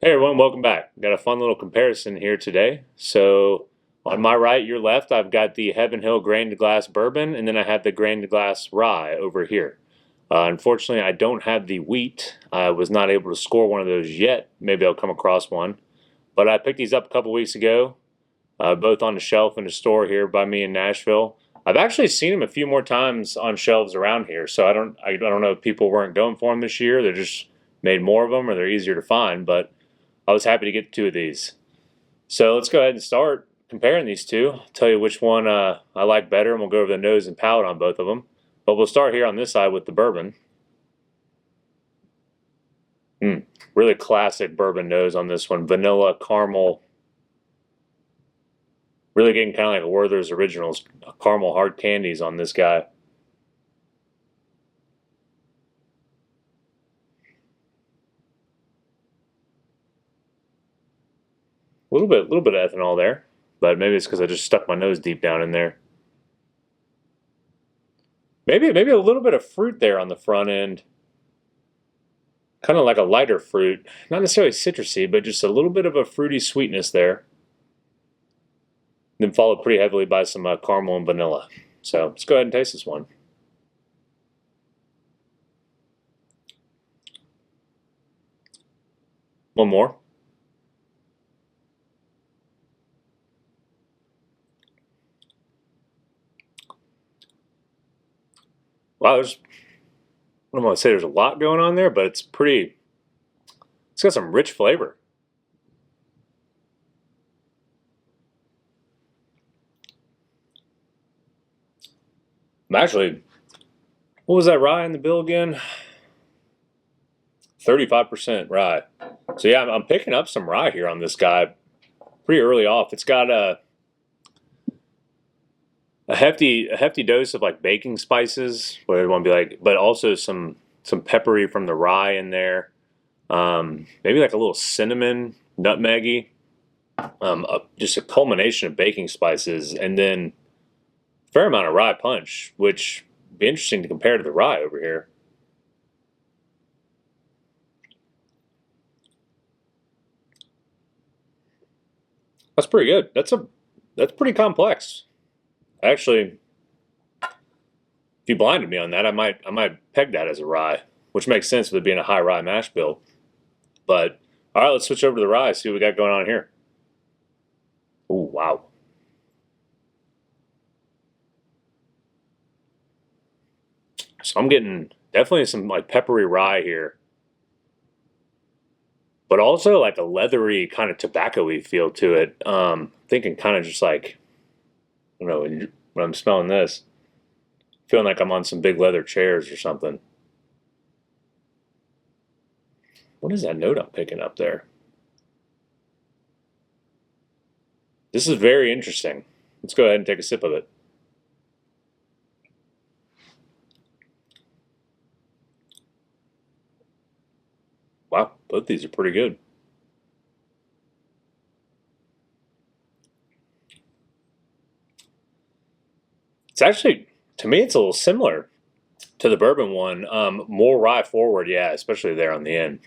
Hey everyone, welcome back. Got a fun little comparison here today. So on my right, your left, I've got the Heaven Hill Grain Glass Bourbon, and then I have the Grain Glass Rye over here. Unfortunately, I don't have the wheat. I was not able to score one of those yet. Maybe I'll come across one. But I picked these up a couple weeks ago, both on the shelf in the store here by me in Nashville. I've actually seen them a few more times on shelves around here, so I don't know if people weren't going for them this year. They're just made more of them, or they're easier to find. But I was happy to get two of these. So let's go ahead and start comparing these two. I'll tell you which one I like better, and we'll go over the nose and palate on both of them. But we'll start here on this side with the bourbon. Really classic bourbon nose on this one. Vanilla, caramel. Really getting kind of like a Werther's Originals. Caramel hard candies on this guy. A little bit of ethanol there, but maybe it's because I just stuck my nose deep down in there. Maybe a little bit of fruit there on the front end, kind of like a lighter fruit, not necessarily citrusy, but just a little bit of a fruity sweetness there. Then followed pretty heavily by some caramel and vanilla. So let's go ahead and taste this one. One more. Wow, I don't want to say there's a lot going on there, but it's got some rich flavor. Actually, what was that rye in the bill again? 35% rye. So yeah, I'm picking up some rye here on this guy pretty early off. It's got a hefty dose of like baking spices, whatever you want to be like, but also some peppery from the rye in there. Maybe like a little cinnamon, nutmeggy. Just a culmination of baking spices, and then a fair amount of rye punch, which would be interesting to compare to the rye over here. That's pretty good. That's pretty complex. Actually, if you blinded me on that, I might peg that as a rye, which makes sense with it being a high rye mash bill. But all right, let's switch over to the rye. See what we got going on here. Oh wow. So I'm getting definitely some like peppery rye here, but also like a leathery kind of tobacco-y feel to it. Thinking kind of just like I don't know when I'm smelling this, feeling like I'm on some big leather chairs or something. What is that note I'm picking up there? This is very interesting. Let's go ahead and take a sip of it. Wow, both these are pretty good. It's actually, to me, it's a little similar to the bourbon one. More rye forward, yeah, especially there on the end.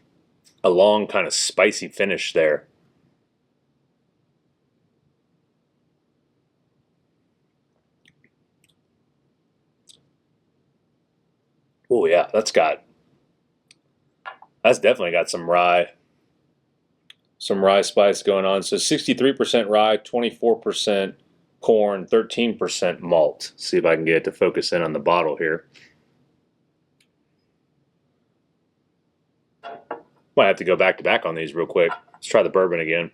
A long kind of spicy finish there. Oh yeah, that's definitely got some rye spice going on. So 63% rye, 24% corn, 13% malt. See if I can get it to focus in on the bottle here. Might have to go back to back on these real quick. Let's try the bourbon again.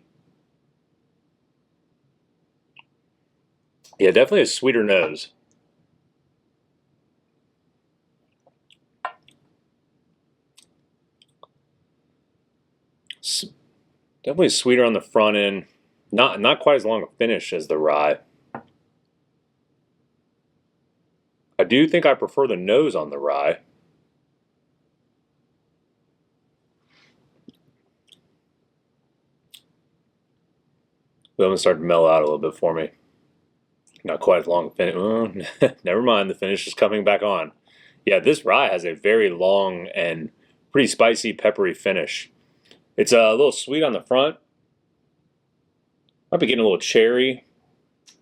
Yeah, definitely a sweeter nose. Definitely sweeter on the front end. Not quite as long a finish as the rye. I do think I prefer the nose on the rye. But I'm gonna start to mellow out a little bit for me. Not quite as long a finish. Never mind, the finish is coming back on. Yeah, this rye has a very long and pretty spicy, peppery finish. It's a little sweet on the front. Might be getting a little cherry.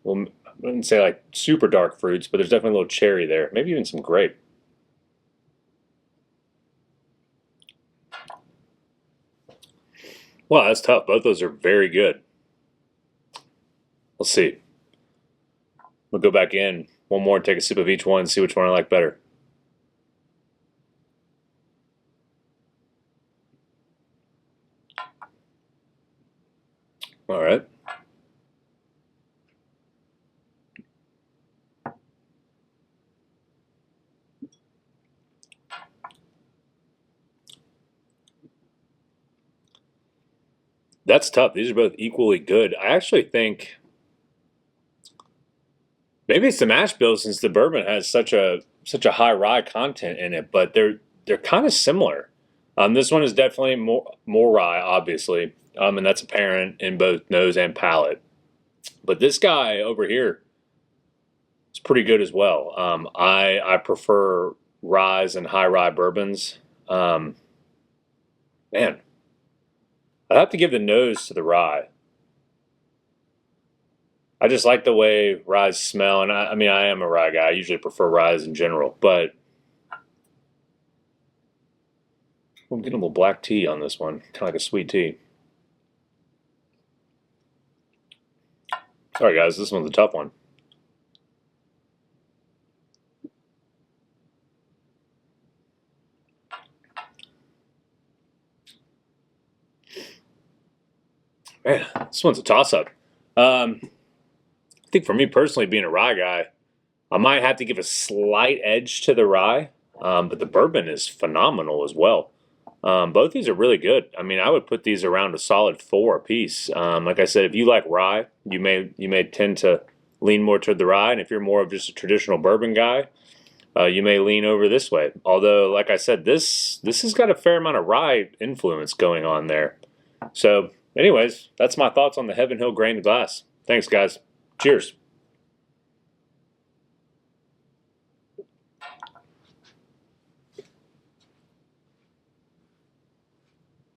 Well, I wouldn't say like super dark fruits, but there's definitely a little cherry there. Maybe even some grape. Wow, that's tough. Both those are very good. Let's see. We'll go back in one more and take a sip of each one and see which one I like better. All right. That's tough. These are both equally good. I actually think maybe it's the mash bill since the bourbon has such a high rye content in it, but they're kind of similar. This one is definitely more rye, obviously, and that's apparent in both nose and palate. But this guy over here is pretty good as well. I prefer ryes and high rye bourbons. Um, Man, I'd have to give the nose to the rye. I just like the way ryes smell, and I mean I am a rye guy. I usually prefer ryes in general, but I'm getting a little black tea on this one, kind of like a sweet tea. Sorry guys, this one's a tough one. Man, this one's a toss-up. I think for me personally, being a rye guy, I might have to give a slight edge to the rye, but the bourbon is phenomenal as well. Both these are really good. I mean, I would put these around a solid four apiece. Like I said, if you like rye, you may tend to lean more toward the rye, and if you're more of just a traditional bourbon guy, you may lean over this way. Although, like I said, this has got a fair amount of rye influence going on there. So, anyways, that's my thoughts on the Heaven Hill Grain Glass. Thanks, guys. Cheers.